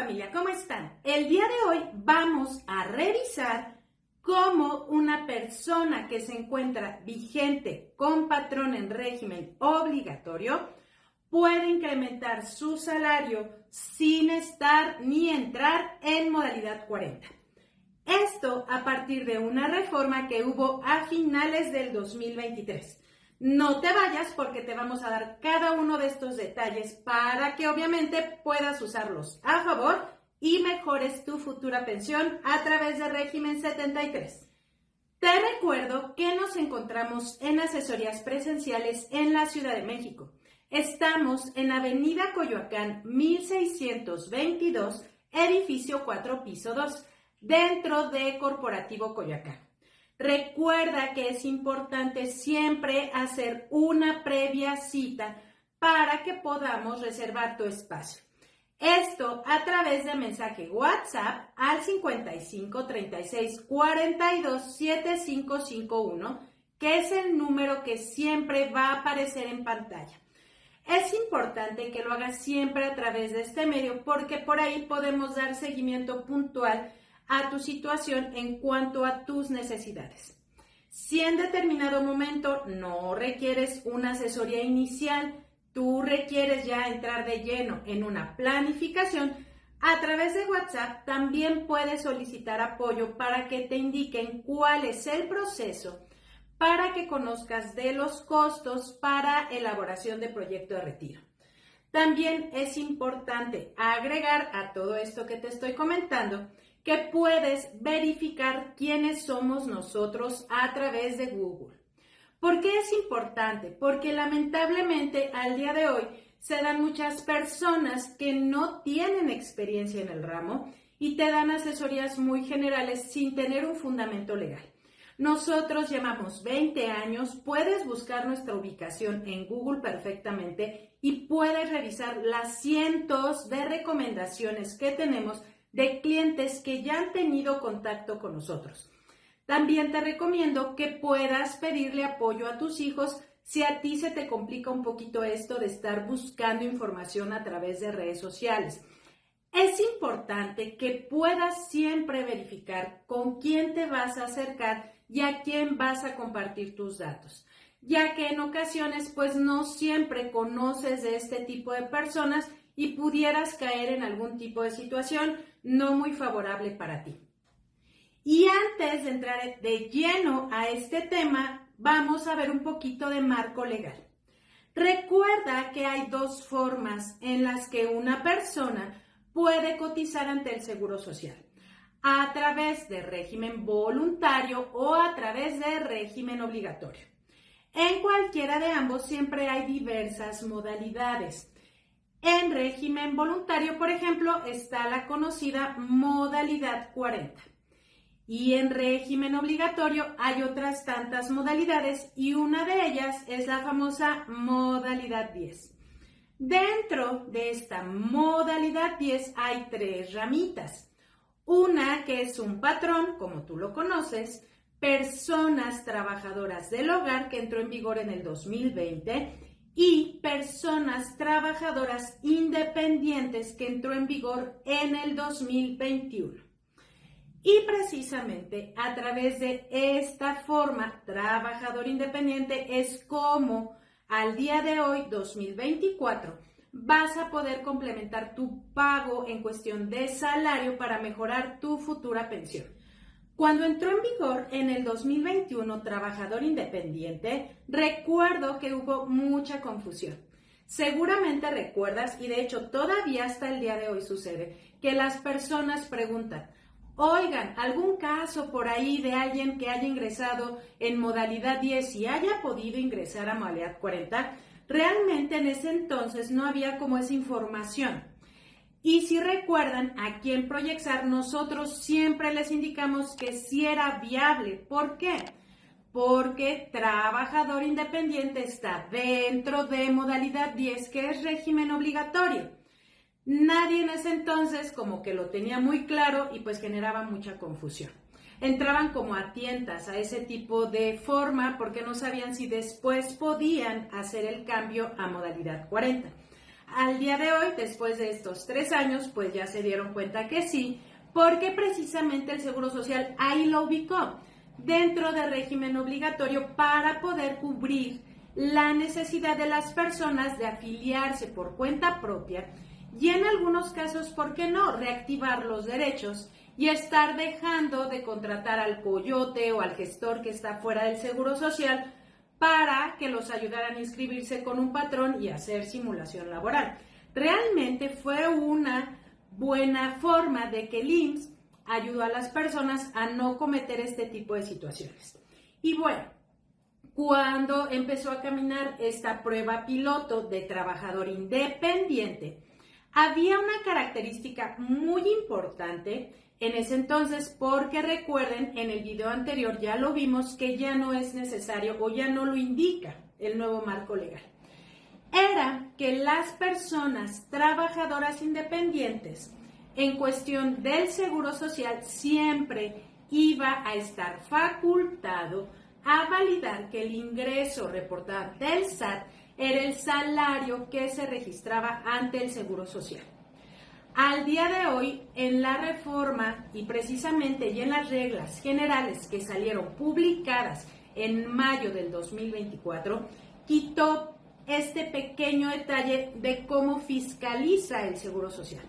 familia, ¿cómo están? El día de hoy vamos a revisar cómo una persona que se encuentra vigente con patrón en régimen obligatorio puede incrementar su salario sin estar ni entrar en modalidad 40. Esto a partir de una reforma que hubo a finales del 2023. No te vayas porque te vamos a dar cada uno de estos detalles para que obviamente puedas usarlos a favor y mejores tu futura pensión a través de régimen 73. Te recuerdo que nos encontramos en asesorías presenciales en la Ciudad de México. Estamos en Avenida Coyoacán 1622, edificio 4, piso 2, dentro de Corporativo Coyoacán. Recuerda que es importante siempre hacer una previa cita para que podamos reservar tu espacio. Esto a través de mensaje WhatsApp al 55 36 42 7551, que es el número que siempre va a aparecer en pantalla. Es importante que lo hagas siempre a través de este medio porque por ahí podemos dar seguimiento puntual a tu situación en cuanto a tus necesidades. Si en determinado momento no requieres una asesoría inicial, tú requieres ya entrar de lleno en una planificación, a través de WhatsApp también puedes solicitar apoyo para que te indiquen cuál es el proceso para que conozcas de los costos para elaboración de proyecto de retiro. También es importante agregar a todo esto que te estoy comentando que puedes verificar quiénes somos nosotros a través de Google. ¿Por qué es importante? Porque lamentablemente al día de hoy se dan muchas personas que no tienen experiencia en el ramo y te dan asesorías muy generales sin tener un fundamento legal. Nosotros llevamos 20 años, puedes buscar nuestra ubicación en Google perfectamente y puedes revisar las cientos de recomendaciones que tenemos de clientes que ya han tenido contacto con nosotros. También te recomiendo que puedas pedirle apoyo a tus hijos si a ti se te complica un poquito esto de estar buscando información a través de redes sociales. Es importante que puedas siempre verificar con quién te vas a acercar y a quién vas a compartir tus datos, ya que en ocasiones pues no siempre conoces de este tipo de personas y pudieras caer en algún tipo de situación no muy favorable para ti. Y antes de entrar de lleno a este tema, vamos a ver un poquito de marco legal. Recuerda que hay dos formas en las que una persona puede cotizar ante el Seguro Social: a través de régimen voluntario o a través de régimen obligatorio. En cualquiera de ambos siempre hay diversas modalidades. En régimen voluntario, por ejemplo, está la conocida modalidad 40. Y en régimen obligatorio hay otras tantas modalidades y una de ellas es la famosa modalidad 10. Dentro de esta modalidad 10 hay tres ramitas. Una que es un patrón, como tú lo conoces, personas trabajadoras del hogar, que entró en vigor en el 2020, y personas trabajadoras independientes, que entró en vigor en el 2021. Y precisamente a través de esta forma, trabajador independiente, es como al día de hoy, 2024, vas a poder complementar tu pago en cuestión de salario para mejorar tu futura pensión. Cuando entró en vigor en el 2021, trabajador independiente, recuerdo que hubo mucha confusión. Seguramente recuerdas, y de hecho todavía hasta el día de hoy sucede, que las personas preguntan: oigan, ¿algún caso por ahí de alguien que haya ingresado en modalidad 10 y haya podido ingresar a modalidad 40? Realmente en ese entonces no había como esa información. Y si recuerdan, aquí en Proyexar nosotros siempre les indicamos que sí era viable. ¿Por qué? Porque trabajador independiente está dentro de modalidad 10, que es régimen obligatorio. Nadie en ese entonces como que lo tenía muy claro y pues generaba mucha confusión. Entraban como a tientas a ese tipo de forma porque no sabían si después podían hacer el cambio a modalidad 40. Al día de hoy, después de estos 3 años, pues ya se dieron cuenta que sí, porque precisamente el Seguro Social ahí lo ubicó dentro del régimen obligatorio para poder cubrir la necesidad de las personas de afiliarse por cuenta propia y en algunos casos, ¿por qué no?, reactivar los derechos y estar dejando de contratar al coyote o al gestor que está fuera del Seguro Social para que los ayudaran a inscribirse con un patrón y hacer simulación laboral. Realmente fue una buena forma de que el IMSS ayudó a las personas a no cometer este tipo de situaciones. Y bueno, cuando empezó a caminar esta prueba piloto de trabajador independiente, había una característica muy importante en ese entonces, porque recuerden, en el video anterior ya lo vimos que ya no es necesario o ya no lo indica el nuevo marco legal. Era que las personas trabajadoras independientes en cuestión del Seguro Social siempre iba a estar facultado a validar que el ingreso reportado del SAT era el salario que se registraba ante el Seguro Social. Al día de hoy, en la reforma y precisamente y en las reglas generales que salieron publicadas en mayo del 2024, quitó este pequeño detalle de cómo fiscaliza el Seguro Social.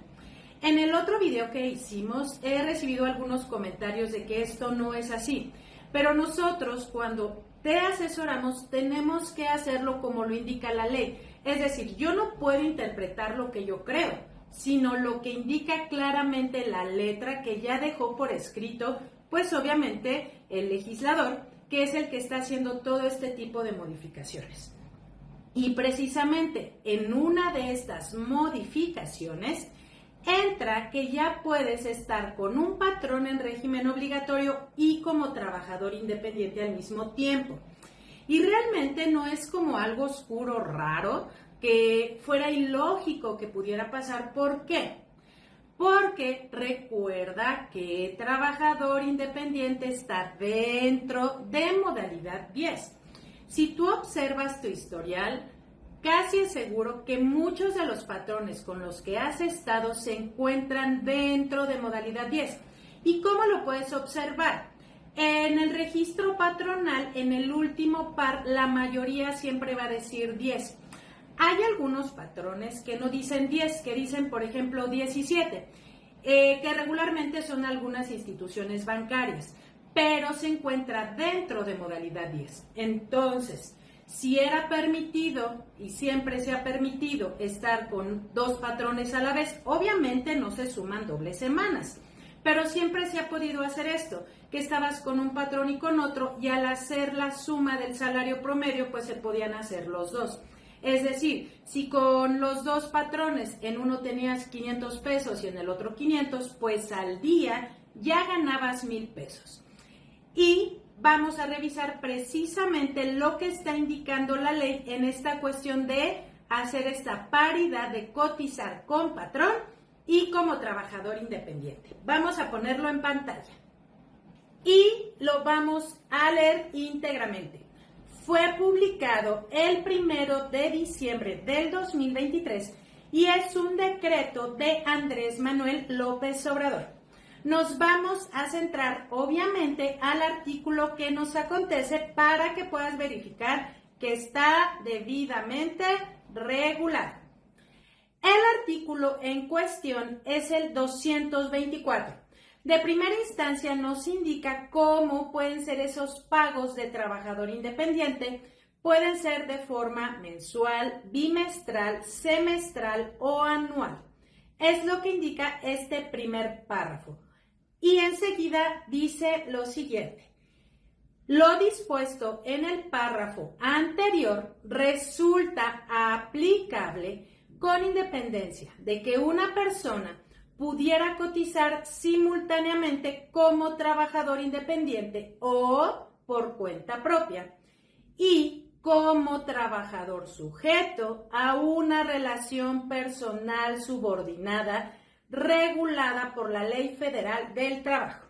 En el otro video que hicimos he recibido algunos comentarios de que esto no es así, pero nosotros cuando te asesoramos tenemos que hacerlo como lo indica la ley. Es decir, yo no puedo interpretar lo que yo creo, sino lo que indica claramente la letra que ya dejó por escrito, pues obviamente el legislador, que es el que está haciendo todo este tipo de modificaciones. Y precisamente en una de estas modificaciones entra que ya puedes estar con un patrón en régimen obligatorio y como trabajador independiente al mismo tiempo. Y realmente no es como algo oscuro, raro, que fuera ilógico que pudiera pasar. ¿Por qué? Porque recuerda que trabajador independiente está dentro de modalidad 10. Si tú observas tu historial, casi es seguro que muchos de los patrones con los que has estado se encuentran dentro de modalidad 10. ¿Y cómo lo puedes observar? En el registro patronal, en el último par, la mayoría siempre va a decir 10. Hay algunos patrones que no dicen 10, que dicen, por ejemplo, 17, que regularmente son algunas instituciones bancarias, pero se encuentra dentro de modalidad 10. Entonces, si era permitido y siempre se ha permitido estar con 2 patrones a la vez, obviamente no se suman dobles semanas, pero siempre se ha podido hacer esto, que estabas con un patrón y con otro, y al hacer la suma del salario promedio, pues se podían hacer los dos. Es decir, si con los 2 patrones en uno tenías 500 pesos y en el otro 500, pues al día ya ganabas 1,000 pesos. Y vamos a revisar precisamente lo que está indicando la ley en esta cuestión de hacer esta paridad de cotizar con patrón y como trabajador independiente. Vamos a ponerlo en pantalla y lo vamos a leer íntegramente. Fue publicado el 1 de diciembre del 2023 y es un decreto de Andrés Manuel López Obrador. Nos vamos a centrar obviamente al artículo que nos acontece para que puedas verificar que está debidamente regulado. El artículo en cuestión es el 224. De primera instancia nos indica cómo pueden ser esos pagos de trabajador independiente. Pueden ser de forma mensual, bimestral, semestral o anual. Es lo que indica este primer párrafo. Y enseguida dice lo siguiente. Lo dispuesto en el párrafo anterior resulta aplicable con independencia de que una persona pudiera cotizar simultáneamente como trabajador independiente o por cuenta propia y como trabajador sujeto a una relación personal subordinada regulada por la Ley Federal del Trabajo.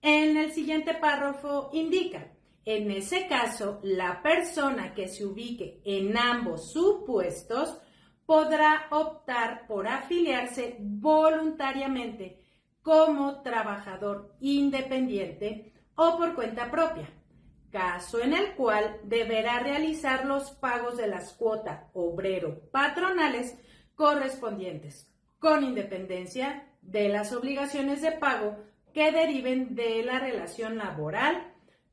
En el siguiente párrafo indica, en ese caso, la persona que se ubique en ambos supuestos podrá optar por afiliarse voluntariamente como trabajador independiente o por cuenta propia, caso en el cual deberá realizar los pagos de las cuotas obrero-patronales correspondientes, con independencia de las obligaciones de pago que deriven de la relación laboral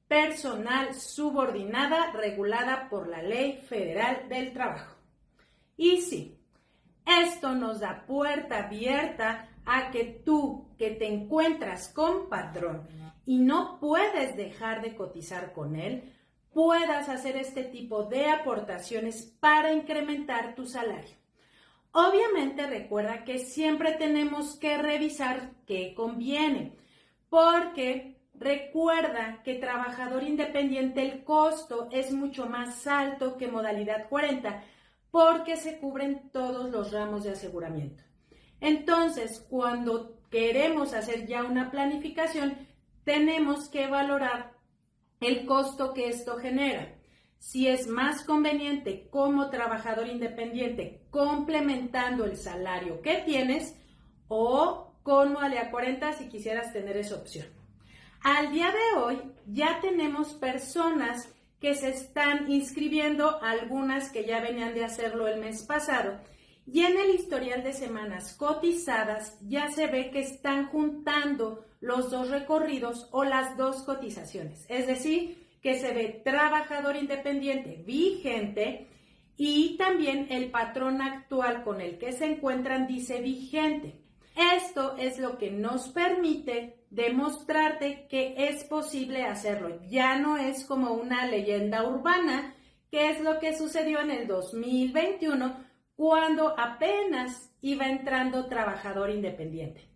personal subordinada regulada por la Ley Federal del Trabajo. Y sí, esto nos da puerta abierta a que tú, que te encuentras con patrón y no puedes dejar de cotizar con él, puedas hacer este tipo de aportaciones para incrementar tu salario. Obviamente recuerda que siempre tenemos que revisar qué conviene, porque recuerda que trabajador independiente el costo es mucho más alto que modalidad 40 porque se cubren todos los ramos de aseguramiento. Entonces, cuando queremos hacer ya una planificación, tenemos que valorar el costo que esto genera. Si es más conveniente como trabajador independiente complementando el salario que tienes o con modalidad 40 si quisieras tener esa opción. Al día de hoy ya tenemos personas que se están inscribiendo, algunas que ya venían de hacerlo el mes pasado, y en el historial de semanas cotizadas ya se ve que están juntando los dos recorridos o las dos cotizaciones, es decir, que se ve trabajador independiente vigente y también el patrón actual con el que se encuentran dice vigente. Esto es lo que nos permite demostrarte que es posible hacerlo. Ya no es como una leyenda urbana, que es lo que sucedió en el 2021 cuando apenas iba entrando trabajador independiente.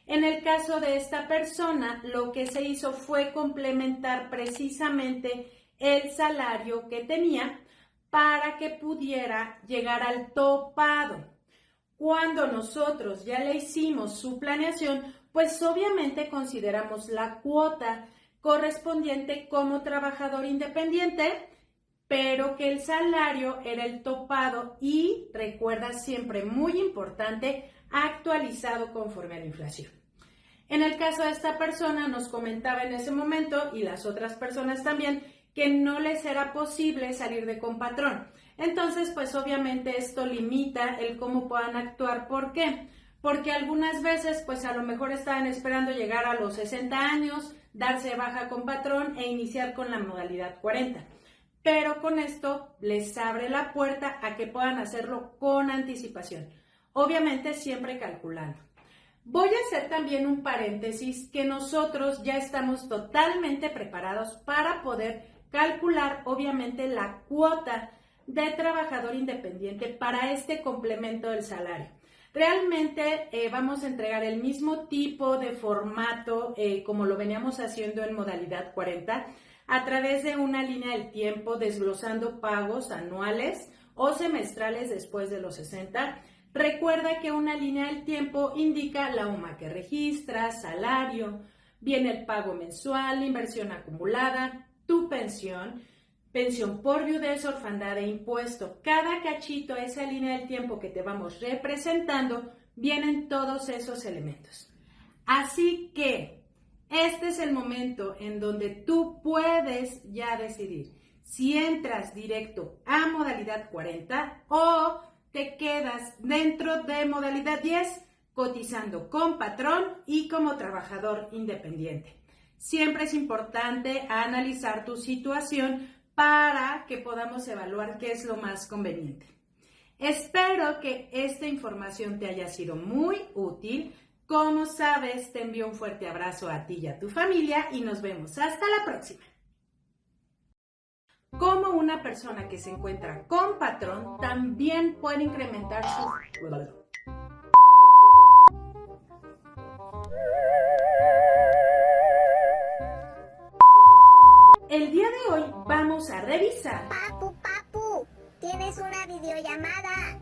En el caso de esta persona, lo que se hizo fue complementar precisamente el salario que tenía para que pudiera llegar al topado. Cuando nosotros ya le hicimos su planeación, pues obviamente consideramos la cuota correspondiente como trabajador independiente, pero que el salario era el topado y, recuerda siempre, muy importante, actualizado conforme a la inflación. En el caso de esta persona nos comentaba en ese momento, y las otras personas también, que no les era posible salir de compatrón. Entonces, pues obviamente esto limita el cómo puedan actuar. ¿Por qué? Porque algunas veces, pues a lo mejor estaban esperando llegar a los 60 años, darse baja con patrón e iniciar con la modalidad 40. Pero con esto les abre la puerta a que puedan hacerlo con anticipación. Obviamente siempre calculando. Voy a hacer también un paréntesis que nosotros ya estamos totalmente preparados para poder calcular obviamente la cuota de trabajador independiente para este complemento del salario. Realmente vamos a entregar el mismo tipo de formato como lo veníamos haciendo en modalidad 40 a través de una línea del tiempo desglosando pagos anuales o semestrales después de los 60. Recuerda que una línea del tiempo indica la UMA que registra, salario, viene el pago mensual, inversión acumulada, tu pensión, pensión por viudez, orfandad e impuesto. Cada cachito, esa línea del tiempo que te vamos representando, vienen todos esos elementos. Así que este es el momento en donde tú puedes ya decidir si entras directo a modalidad 40 o te quedas dentro de modalidad 10 cotizando con patrón y como trabajador independiente. Siempre es importante analizar tu situación para que podamos evaluar qué es lo más conveniente. Espero que esta información te haya sido muy útil. Como sabes, te envío un fuerte abrazo a ti y a tu familia y nos vemos hasta la próxima. Como una persona que se encuentra con patrón también puede incrementar su... El día de hoy vamos a revisar... Papu, tienes una videollamada.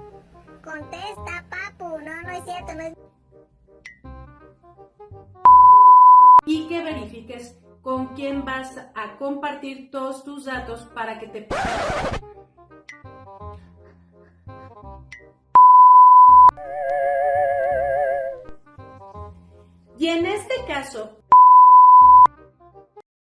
Contesta, papu. No es cierto, no es... Y que verifiques con quién vas a compartir todos tus datos para que te... Y en este caso,